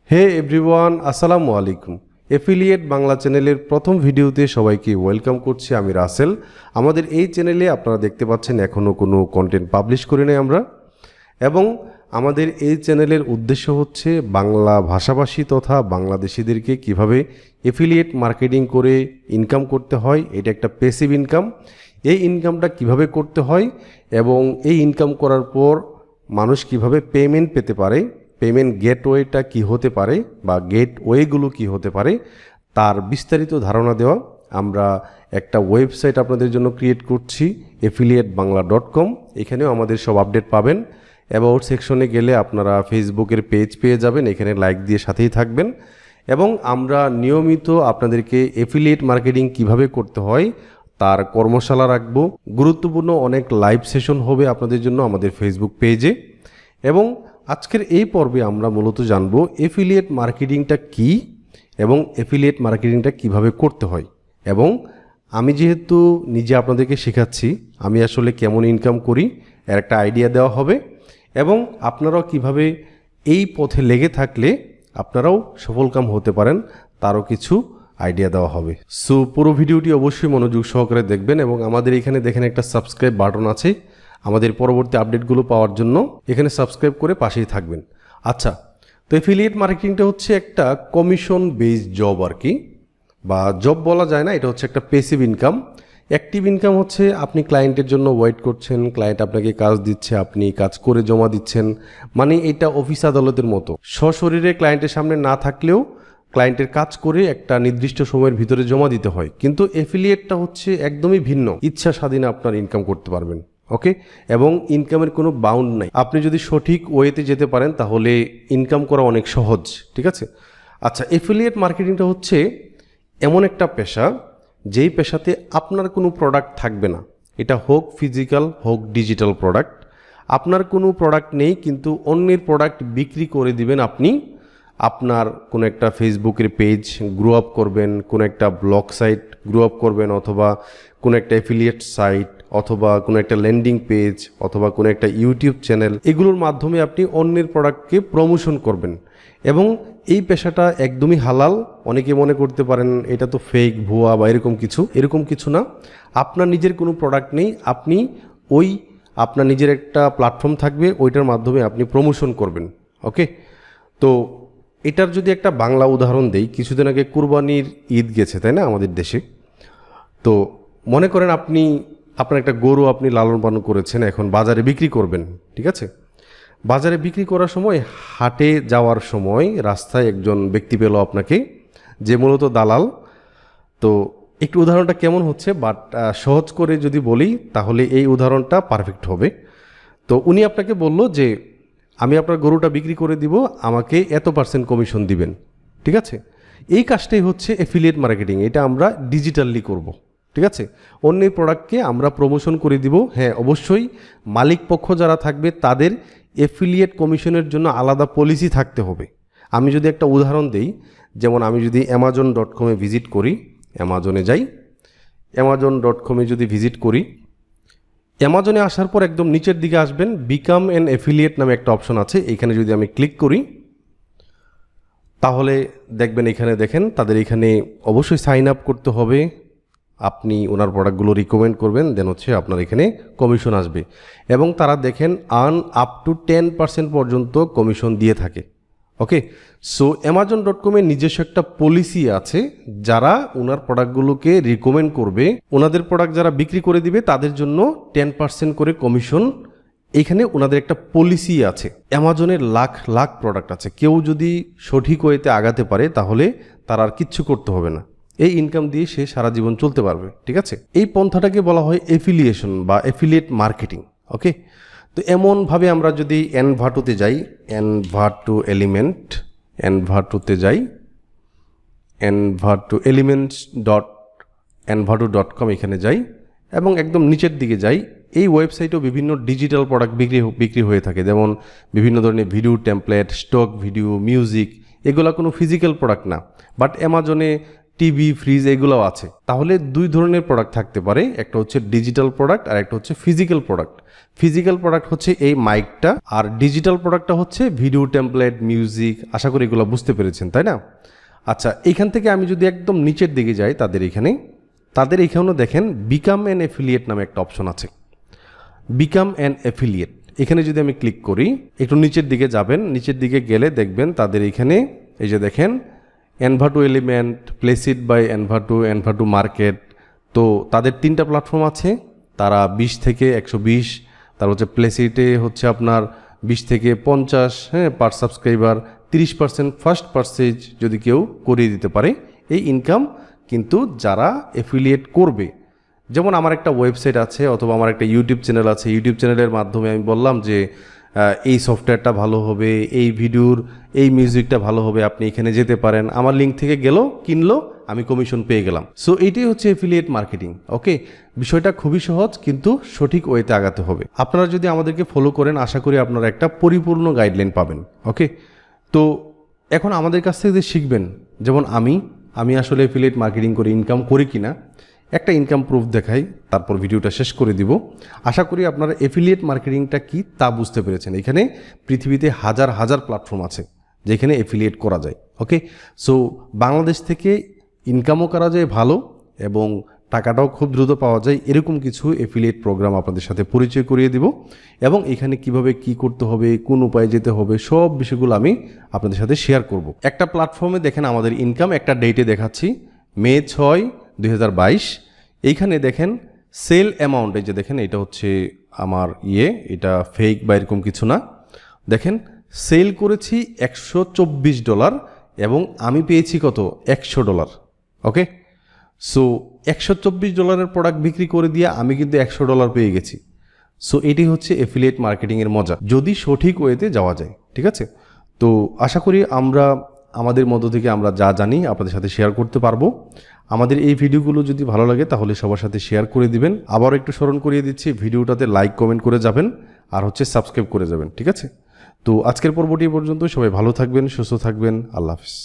হে everyone, আসসালামু আলাইকুম। Affiliate Bangla চ্যানেলের প্রথম ভিডিওতে সবাইকে ওয়েলকাম করছি। আমি রাসেল। আমাদের এই চ্যানেলে আপনারা দেখতে পাচ্ছেন এখনও কোনো কন্টেন্ট পাবলিশ করি নাই আমরা, এবং আমাদের এই চ্যানেলের উদ্দেশ্য হচ্ছে বাংলা ভাষাভাষী তথা বাংলাদেশিদেরকে কিভাবে এফিলিয়েট মার্কেটিং করে ইনকাম করতে হয়। এটা একটা প্যাসিভ ইনকাম। এই ইনকামটা কিভাবে করতে হয় এবং এই ইনকাম করার পর মানুষ কিভাবে পেমেন্ট পেতে পারে, পেমেন্ট গেটওয়েটা কি হতে পারে বা গেটওয়েগুলো কি হতে পারে, তার বিস্তারিত ধারণা দেওয়া। আমরা একটা ওয়েবসাইট আপনাদের জন্য ক্রিয়েট করছি, affiliatebangla.com। এখানেও আমাদের সব আপডেট পাবেন। অ্যাবাউট সেকশনে গেলে আপনারা ফেসবুকের পেজ পেয়ে যাবেন, এখানে লাইক দিয়ে সাথেই থাকবেন। এবং আমরা নিয়মিত আপনাদেরকে এফিলিয়েট মার্কেটিং কিভাবে করতে হয় তার কর্মশালা রাখবো। গুরুত্বপূর্ণ অনেক লাইভ সেশন হবে আপনাদের জন্য আমাদের ফেসবুক পেজে। এবং আজকের এই পর্বে আমরা মূলত জানবো এফিলিয়েট মার্কেটিংটা কি এবং এফিলিয়েট মার্কেটিংটা কিভাবে করতে হয়। এবং আমি যেহেতু নিজে আপনাদেরকে শেখাচ্ছি, আমি আসলে কেমন ইনকাম করি এর একটা আইডিয়া দেওয়া হবে, এবং আপনারাও কিভাবে এই পথে লেগে থাকলে আপনারাও সফলকাম হতে পারেন তারও কিছু আইডিয়া দেওয়া হবে। সো পুরো ভিডিওটি অবশ্যই মনোযোগ সহকারে দেখবেন। এবং আমাদের এখানে দেখেন একটা সাবস্ক্রাইব বাটন আছে, আমাদের পরবর্তী আপডেটগুলো পাওয়ার জন্য এখানে সাবস্ক্রাইব করে পাশেই থাকবেন। আচ্ছা, তো এফিলিয়েট মার্কেটিংটা হচ্ছে একটা কমিশন বেসড জব আর কি, বা জব বলা যায় না, এটা হচ্ছে একটা প্যাসিভ ইনকাম। অ্যাক্টিভ ইনকাম হচ্ছে আপনি ক্লায়েন্টের জন্য ওয়েট করছেন, ক্লায়েন্ট আপনাকে কাজ দিচ্ছে, আপনি কাজ করে জমা দিচ্ছেন। মানে এটা অফিস আদালতের মতো, সশরীরে ক্লায়েন্টের সামনে না থাকলেও ক্লায়েন্টের কাজ করে একটা নির্দিষ্ট সময়ের ভিতরে জমা দিতে হয়। কিন্তু এফিলিয়েটটা হচ্ছে একদমই ভিন্ন, ইচ্ছা স্বাধীনে আপনার ইনকাম করতে পারবেন। ওকে, এবং ইনকামের কোনো বাউন্ড নাই। আপনি যদি সঠিক ওয়েতে যেতে পারেন তাহলে ইনকাম করা অনেক সহজ, ঠিক আছে। আচ্ছা, এফিলিয়েট মার্কেটিংটা হচ্ছে এমন একটা পেশা যেই পেশাতে আপনার কোনো প্রোডাক্ট থাকবে না। এটা হোক ফিজিক্যাল হোক ডিজিটাল প্রোডাক্ট, আপনার কোনো প্রোডাক্ট নেই কিন্তু অন্যের প্রোডাক্ট বিক্রি করে দিবেন আপনি। আপনার কোনো একটা ফেসবুকের পেজ গ্রো আপ করবেন, কোনো একটা ব্লগ সাইট গ্রো আপ করবেন, অথবা কোনো একটা অ্যাফিলিয়েট সাইট, অথবা কোনো একটা ল্যান্ডিং পেজ, অথবা কোনো একটা ইউটিউব চ্যানেল, এগুলোর মাধ্যমে আপনি অন্যের প্রোডাক্টকে প্রমোশন করবেন। এবং এই পেশাটা একদমই হালাল। অনেকে মনে করতে পারেন এটা তো ফেক, ভুয়া বা এরকম কিছু না। আপনার নিজের কোনো প্রোডাক্ট নেই, আপনি আপনার নিজের একটা প্ল্যাটফর্ম থাকবে, ওইটার মাধ্যমে আপনি প্রমোশন করবেন। ওকে, তো এটার যদি একটা বাংলা উদাহরণ দেই, কিছুদিন আগে কুরবানির ঈদ গেছে, তাই না, আমাদের দেশে। তো মনে করেন আপনার একটা গরু আপনি লালন পালন করেছেন, এখন বাজারে বিক্রি করবেন, ঠিক আছে। বাজারে বিক্রি করার সময়, হাটে যাওয়ার সময় রাস্তায় একজন ব্যক্তি পেল আপনাকে, যে মূলত দালাল। তো একটু উদাহরণটা কেমন হচ্ছে, বাট সহজ করে যদি বলি তাহলে এই উদাহরণটা পারফেক্ট হবে। তো উনি আপনাকে বলল যে আমি আপনার গরুটা বিক্রি করে দিব, আমাকে এত % কমিশন দিবেন, ঠিক আছে। এই কাজটাই হচ্ছে এফিলিয়েট মার্কেটিং। এটা আমরা ডিজিটালি করব, ঠিক আছে। অন্যের প্রোডাক্টকে আমরা প্রমোশন করে দিব। হ্যাঁ, অবশ্যই মালিক পক্ষ যারা থাকবে তাদের এফিলিয়েট কমিশনের জন্য আলাদা পলিসি থাকতে হবে। আমি যদি একটা উদাহরণ দেই, যেমন আমি যদি amazon.com ভিজিট করি, অ্যামাজনে যাই, amazon.com যদি ভিজিট করি, অ্যামাজনে আসার পর একদম নিচের দিকে আসবেন, বিকাম অ্যান এফিলিয়েট নামে একটা অপশন আছে। এখানে যদি আমি ক্লিক করি তাহলে দেখবেন, এখানে দেখেন তাদের এখানে অবশ্যই সাইন আপ করতে হবে। আপনি ওনার প্রোডাক্টগুলো রিকমেন্ড করবেন, দেন হচ্ছে আপনার এখানে কমিশন আসবে। এবং তারা দেখেন আর্ন আপ টু 10% পর্যন্ত কমিশন দিয়ে থাকে। ওকে, সো amazon.com নিজস্ব একটা পলিসি আছে, যারা ওনার প্রোডাক্টগুলোকে রিকমেন্ড করবে, ওনাদের প্রোডাক্ট যারা বিক্রি করে দিবে তাদের জন্য 10% করে কমিশন। এইখানে ওনাদের একটা পলিসি আছে। অ্যামাজনের লাখ লাখ প্রোডাক্ট আছে, কেউ যদি সঠিক ওয়েতে আগাতে পারে তাহলে তার আর কিচ্ছু করতে হবে না। এই ইনকাম দিয়ে সে সারা জীবন চলতে পারবে, ঠিক আছে। এই পন্থাটাকে বলা হয় এফিলিয়েশন বা এফিলিয়েট মার্কেটিং। ওকে, তো এমনভাবে আমরা যদি এনভাটোতে যাই, envato.elements.envato.com এখানে যাই, এবং একদম নিচের দিকে যাই। এই ওয়েবসাইটেও বিভিন্ন ডিজিটাল প্রোডাক্ট বিক্রি হয়ে থাকে, যেমন বিভিন্ন ধরনের video template, stock video, music. এগুলো কোনো ফিজিক্যাল প্রোডাক্ট না, বাট অ্যামাজনে টিভি, ফ্রিজ এগুলোও আছে। তাহলে দুই ধরনের প্রোডাক্ট থাকতে পারে, একটা হচ্ছে ডিজিটাল প্রোডাক্ট আর একটা হচ্ছে ফিজিক্যাল প্রোডাক্ট। ফিজিক্যাল প্রোডাক্ট হচ্ছে এই মাইকটা, আর ডিজিটাল প্রোডাক্টটা হচ্ছে ভিডিও টেমপ্লেট, মিউজিক। আশা করি এগুলো বুঝতে পেরেছেন, তাই না? আচ্ছা, এইখান থেকে আমি যদি একদম নিচের দিকে যাই, তাদের এখানেও দেখেন বিকাম অ্যান অ্যাফিলিয়েট নামে একটা অপশন আছে। বিকাম অ্যান অ্যাফিলিয়েট, এখানে যদি আমি ক্লিক করি, একটু নিচের দিকে যাবেন, নিচের দিকে গেলে দেখবেন তাদের এখানে এই যে দেখেন এনভাটু এলিমেন্ট, প্লেসিড বাই এনভাটু মার্কেট। তো তাদের 3টা প্ল্যাটফর্ম আছে, তারা 20 থেকে 120, তার হচ্ছে প্লেসিডে হচ্ছে আপনার 20 থেকে 50, হ্যাঁ, পার সাবস্ক্রাইবার 30% ফার্স্ট পারচেজ যদি কেউ করিয়ে দিতে পারে এই ইনকাম। কিন্তু যারা এফিলিয়েট করবে, যেমন আমার একটা ওয়েবসাইট আছে অথবা আমার একটা ইউটিউব চ্যানেল আছে, ইউটিউব চ্যানেলের মাধ্যমে আমি বললাম যে এই সফটওয়্যারটা ভালো হবে, এই ভিডিওর এই মিউজিকটা ভালো হবে, আপনি এখানে যেতে পারেন, আমার লিঙ্ক থেকে গেল, কিনলো, আমি কমিশন পেয়ে গেলাম। সো এইটাই হচ্ছে এফিলিয়েট মার্কেটিং। ওকে, বিষয়টা খুবই সহজ, কিন্তু সঠিক ওয়েতে আগাতে হবে। আপনারা যদি আমাদেরকে ফলো করেন, আশা করি আপনারা একটা পরিপূর্ণ গাইডলাইন পাবেন। ওকে, তো এখন আমাদের কাছ থেকে যে শিখবেন, যেমন আমি আসলে এফিলিয়েট মার্কেটিং করে ইনকাম করি কিনা একটা ইনকাম প্রুফ দেখাই, তারপর ভিডিওটা শেষ করে দিব। আশা করি আপনারা এফিলিয়েট মার্কেটিংটা কি তা বুঝতে পেরেছেন। এখানে পৃথিবীতে হাজার হাজার প্ল্যাটফর্ম আছে যেখানে এফিলিয়েট করা যায়। ওকে, সো বাংলাদেশ থেকে ইনকামও করা যায় ভালো এবং টাকাটাও খুব দ্রুত পাওয়া যায়, এরকম কিছু এফিলিয়েট প্রোগ্রাম আপনাদের সাথে পরিচয় করিয়ে দিব, এবং এখানে কিভাবে কি করতে হবে, কোন উপায়ে যেতে হবে, সব বিষয়গুলো আমি আপনাদের সাথে শেয়ার করব। একটা প্ল্যাটফর্মে দেখেন আমাদের ইনকাম একটা ডেটে দেখাচ্ছি, মে 6, 2022। এইখানে দেখেন সেল অ্যামাউন্ট, এই যে দেখেন এটা হচ্ছে আমার এটা ফেক বা এরকম কিছু না। দেখেন সেল করেছি $124 এবং আমি পেয়েছি কত, $100। ওকে, সো $124 প্রোডাক্ট বিক্রি করে দিয়ে আমি কিন্তু $100 পেয়ে গেছি। সো এটি হচ্ছে এফিলিয়েট মার্কেটিংয়ের মজা, যদি সঠিক ওয়েতে যাওয়া যায়। ঠিক আছে, তো আশা করি আমরা আমাদের মধ্য থেকে আমরা যা জানি আপনাদের সাথে শেয়ার করতে পারবো। আমাদের এই ভিডিওগুলো যদি ভালো লাগে তাহলে সবার সাথে শেয়ার করে দিবেন। আবারও একটু স্মরণ করিয়ে দিচ্ছি, ভিডিওটাতে লাইক কমেন্ট করে যাবেন, আর হচ্ছে সাবস্ক্রাইব করে যাবেন। ঠিক আছে, তো আজকের পর্বটি পর্যন্ত, সবাই ভালো থাকবেন, সুস্থ থাকবেন, আল্লাহ হাফিজ।